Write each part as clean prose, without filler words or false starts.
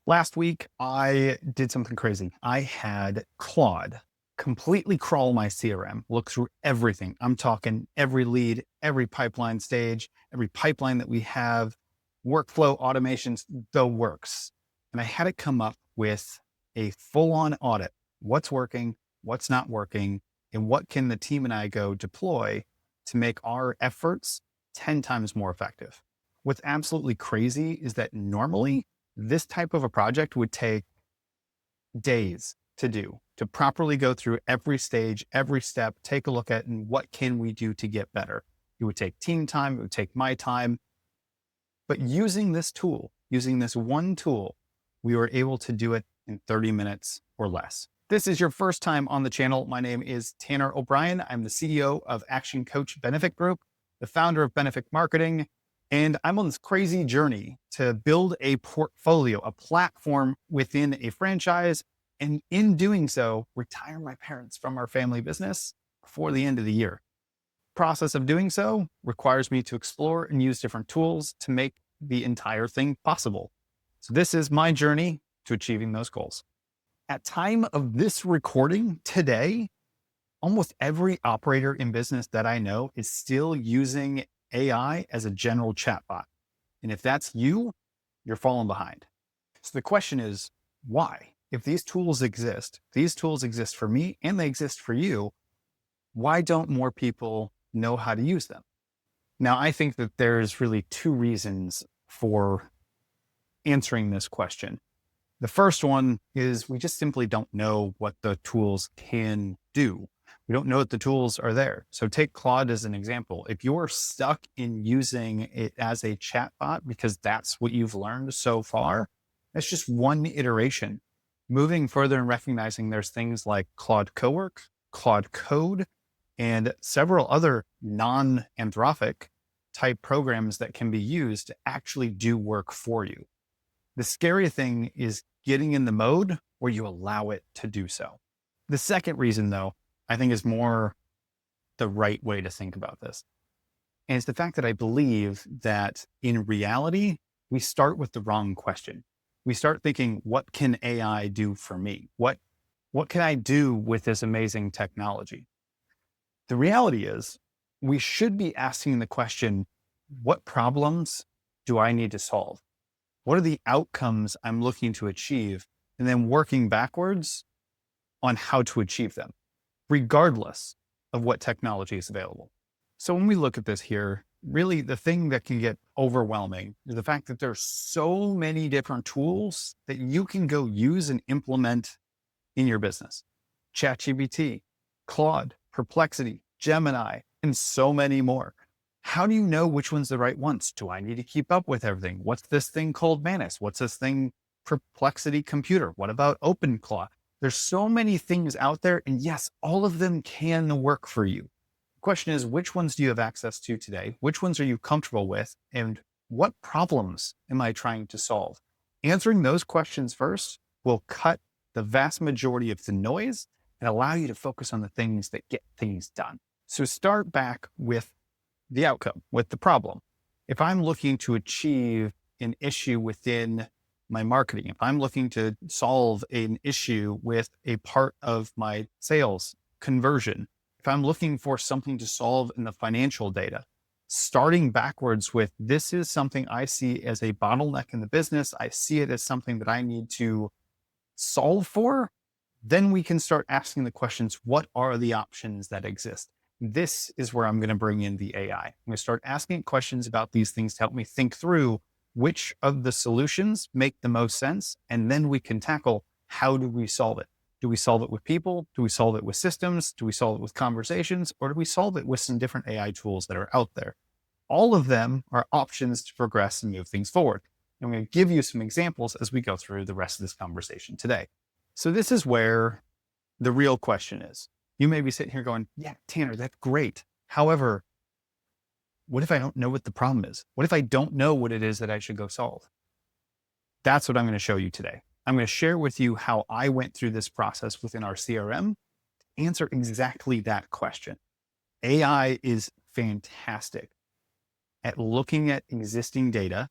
Last week, I did something crazy. I had Claude completely crawl my CRM, look through everything. I'm talking every lead, every pipeline stage, every pipeline that we have, workflow automations, the works. And I had it come up with a full-on audit. What's working, what's not working, and what can the team and I go deploy to make our efforts 10 times more effective. What's absolutely crazy is that normally this type of a project would take days to do, to properly go through every stage, every step, take a look at, and what can we do to get better? It would take team time, it would take my time. But using this tool, using this one tool, we were able to do it in 30 minutes or less. This is your first time on the channel. My name is Tanner O'Brien. I'm the CEO of ActionCOACH Benefic Group, the founder of Benefic Marketing, and I'm on this crazy journey to build a portfolio, a platform within a franchise, and in doing so, retire my parents from our family business before the end of the year. Process of doing so requires me to explore and use different tools to make the entire thing possible. So this is my journey to achieving those goals. At time of this recording today, almost every operator in business that I know is still using AI as a general chatbot. And if that's you, you're falling behind. So the question is, why? If these tools exist for me and they exist for you, why don't more people know how to use them? Now, I think that there's really two reasons for answering this question. The first one is we just simply don't know what the tools can do. We don't know that the tools are there. So take Claude as an example. If you're stuck in using it as a chatbot because that's what you've learned so far, that's just one iteration. Moving further and recognizing there's things like Claude Cowork, Claude Code, and several other non-Anthropic type programs that can be used to actually do work for you. The scary thing is getting in the mode where you allow it to do so. The second reason, though, I think is more the right way to think about this. And it's the fact that I believe that in reality, we start with the wrong question. We start thinking, what can AI do for me? What can I do with this amazing technology? The reality is we should be asking the question, what problems do I need to solve? What are the outcomes I'm looking to achieve? And then working backwards on how to achieve them, regardless of what technology is available. So when we look at this here, really the thing that can get overwhelming is the fact that there's so many different tools that you can go use and implement in your business. ChatGPT, Claude, Perplexity, Gemini, and so many more. How do you know which one's the right ones? Do I need to keep up with everything? What's this thing called Manus? What's this thing, Perplexity Computer? What about OpenClaw? There's so many things out there, and yes, all of them can work for you. The question is, which ones do you have access to today? Which ones are you comfortable with? And what problems am I trying to solve? Answering those questions first will cut the vast majority of the noise and allow you to focus on the things that get things done. So start back with the outcome, with the problem. If I'm looking to achieve an issue within my marketing, if I'm looking to solve an issue with a part of my sales conversion, if I'm looking for something to solve in the financial data, starting backwards with this is something I see as a bottleneck in the business, I see it as something that I need to solve for, then we can start asking the questions, what are the options that exist? This is where I'm going to bring in the AI. I'm going to start asking questions about these things to help me think through which of the solutions make the most sense. And then we can tackle, how do we solve it? Do we solve it with people? Do we solve it with systems? Do we solve it with conversations? Or do we solve it with some different AI tools that are out there? All of them are options to progress and move things forward. And I'm going to give you some examples as we go through the rest of this conversation today. So this is where the real question is. You may be sitting here going, yeah, Tanner, that's great. However, what if I don't know what the problem is? What if I don't know what it is that I should go solve? That's what I'm going to show you today. I'm going to share with you how I went through this process within our CRM to answer exactly that question. AI is fantastic at looking at existing data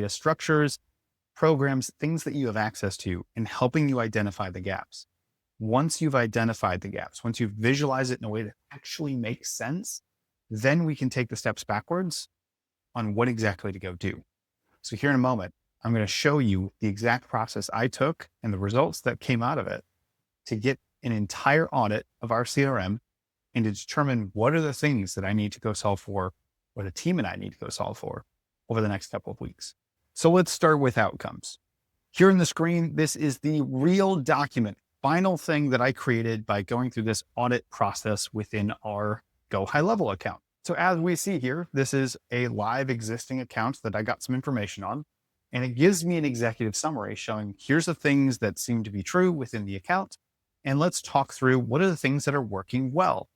structures, programs, things that you have access to, and helping you identify the gaps. Once you've identified the gaps, once you've visualized it in a way that actually makes sense, then we can take the steps backwards on what exactly to go do. So here in a moment, I'm going to show you the exact process I took and the results that came out of it to get an entire audit of our CRM and to determine what are the things that I need to go solve for, or the team and I need to go solve for over the next couple of weeks. So let's start with outcomes. Here on the screen, this is the real document, final thing that I created by going through this audit process within our Go High Level account. So as we see here, this is a live existing account that I got some information on, and it gives me an executive summary showing here's the things that seem to be true within the account. And let's talk through what are the things that are working well.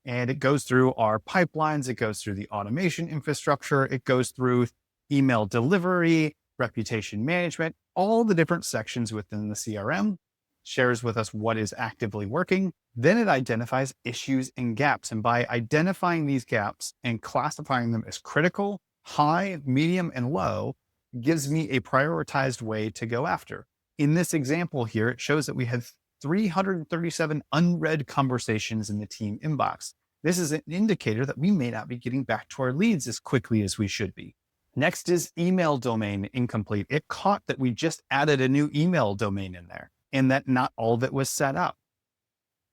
And it goes through our pipelines, it goes through the automation infrastructure, it goes through email delivery, reputation management, all the different sections within the CRM, shares with us what is actively working. Then it identifies issues and gaps. And by identifying these gaps and classifying them as critical, high, medium, and low, gives me a prioritized way to go after. In this example here, it shows that we had 337 unread conversations in the team inbox. This is an indicator that we may not be getting back to our leads as quickly as we should be. Next is email domain incomplete. It caught that we just added a new email domain in there and that not all of it was set up.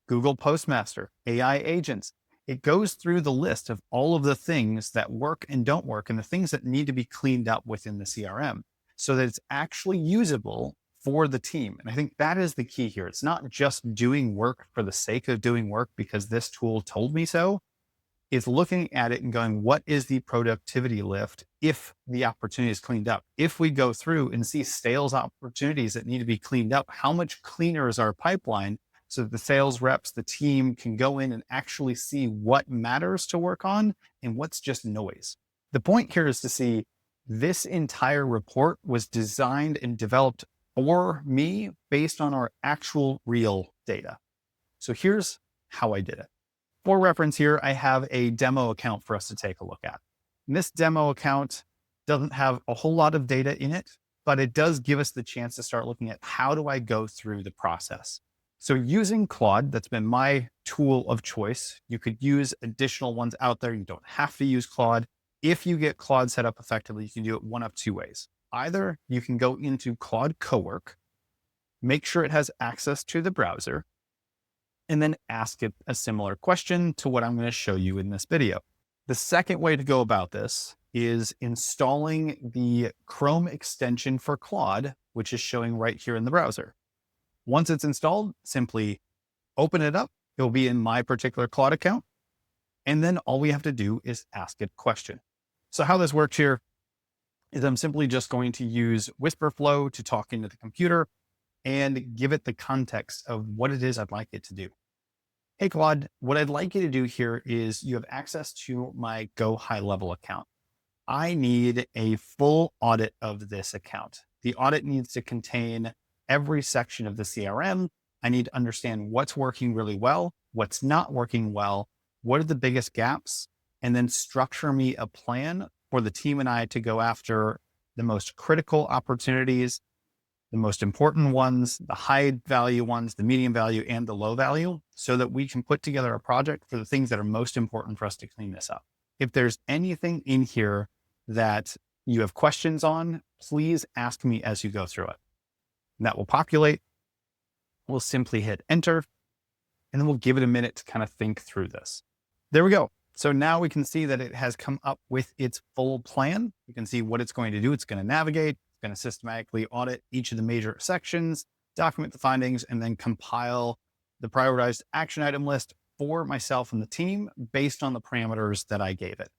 Google Postmaster, AI agents. It goes through the list of all of the things that work and don't work and the things that need to be cleaned up within the CRM so that it's actually usable for the team. And I think that is the key here. It's not just doing work for the sake of doing work because this tool told me so. It's looking at it and going, what is the productivity lift if the opportunity is cleaned up? If we go through and see sales opportunities that need to be cleaned up, how much cleaner is our pipeline so that the sales reps, the team can go in and actually see what matters to work on and what's just noise. The point here is to see this entire report was designed and developed for me based on our actual real data. So here's how I did it. For reference here, I have a demo account for us to take a look at. And this demo account doesn't have a whole lot of data in it, but it does give us the chance to start looking at how do I go through the process. So using Claude, that's been my tool of choice. You could use additional ones out there. You don't have to use Claude. If you get Claude set up effectively, you can do it one of two ways. Either you can go into Claude Cowork, make sure it has access to the browser, and then ask it a similar question to what I'm going to show you in this video. The second way to go about this is installing the Chrome extension for Claude, which is showing right here in the browser. Once it's installed, simply open it up. It'll be in my particular Claude account. And then all we have to do is ask it a question. So how this works here is I'm simply just going to use Whisperflow to talk into the computer and give it the context of what it is I'd like it to do. Hey, Claude, what I'd like you to do here is you have access to my Go High Level account. I need a full audit of this account. The audit needs to contain every section of the CRM. I need to understand what's working really well, what's not working well, what are the biggest gaps, and then structure me a plan for the team and I to go after the most critical opportunities, the most important ones, the high value ones, the medium value, and the low value, so that we can put together a project for the things that are most important for us to clean this up. If there's anything in here that you have questions on, please ask me as you go through it. And that will populate. We'll simply hit enter, and then we'll give it a minute to kind of think through this. There we go. So now we can see that it has come up with its full plan. You can see what it's going to do. It's going to navigate, it's going to systematically audit each of the major sections, document the findings, and then compile the prioritized action item list for myself and the team based on the parameters that I gave it.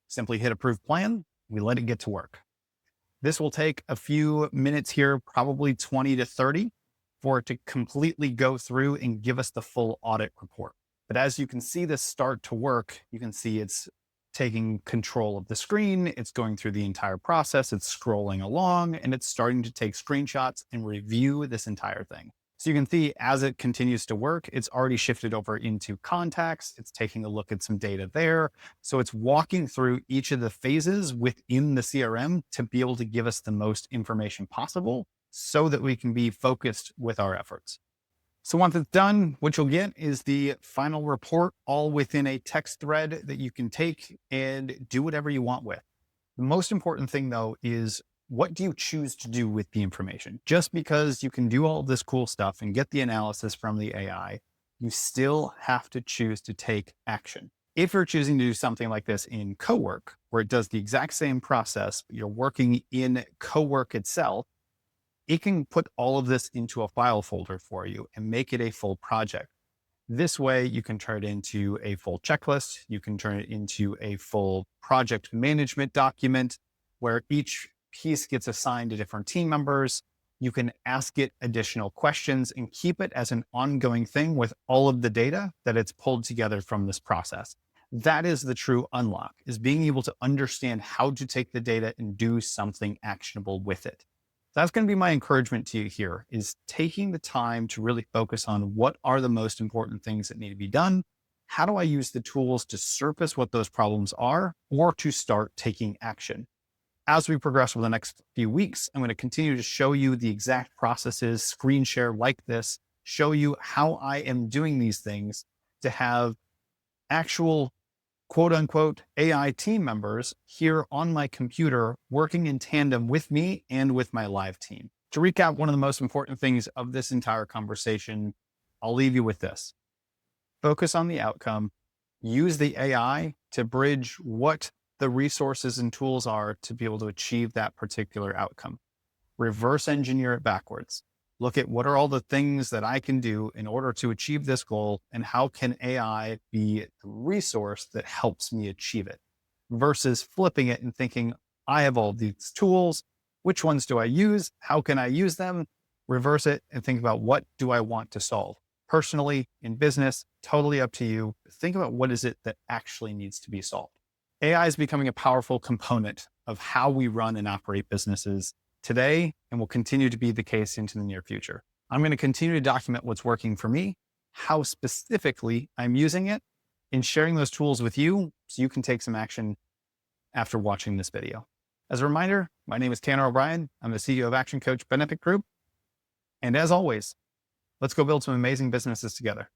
Simply hit approve plan. We let it get to work. This will take a few minutes here, probably 20 to 30, for it to completely go through and give us the full audit report. But as you can see this start to work, you can see it's taking control of the screen. It's going through the entire process. It's scrolling along and it's starting to take screenshots and review this entire thing. So you can see as it continues to work, it's already shifted over into contacts. It's taking a look at some data there. So it's walking through each of the phases within the CRM to be able to give us the most information possible so that we can be focused with our efforts. So once it's done, what you'll get is the final report all within a text thread that you can take and do whatever you want with. The most important thing, though, is what do you choose to do with the information? Just because you can do all this cool stuff and get the analysis from the AI, you still have to choose to take action. If you're choosing to do something like this in CoWork, where it does the exact same process, but you're working in CoWork itself, it can put all of this into a file folder for you and make it a full project. This way, you can turn it into a full checklist. You can turn it into a full project management document where each piece gets assigned to different team members. You can ask it additional questions and keep it as an ongoing thing with all of the data that it's pulled together from this process. That is the true unlock, is being able to understand how to take the data and do something actionable with it. That's going to be my encouragement to you here, is taking the time to really focus on what are the most important things that need to be done. How do I use the tools to surface what those problems are or to start taking action? As we progress over the next few weeks, I'm going to continue to show you the exact processes, screen share like this, show you how I am doing these things to have actual quote unquote AI team members here on my computer working in tandem with me and with my live team. To recap, one of the most important things of this entire conversation, I'll leave you with this. Focus on the outcome, use the AI to bridge what the resources and tools are to be able to achieve that particular outcome. Reverse engineer it backwards. Look at what are all the things that I can do in order to achieve this goal, and how can AI be the resource that helps me achieve it, versus flipping it and thinking, I have all these tools. Which ones do I use? How can I use them? Reverse it and think about, what do I want to solve? Personally, in business, totally up to you. Think about what is it that actually needs to be solved. AI is becoming a powerful component of how we run and operate businesses today, and will continue to be the case into the near future. I'm going to continue to document what's working for me, how specifically I'm using it, and sharing those tools with you so you can take some action after watching this video. As a reminder, my name is Tanner O'Brien. I'm the CEO of ActionCOACH Benefic Group. And as always, let's go build some amazing businesses together.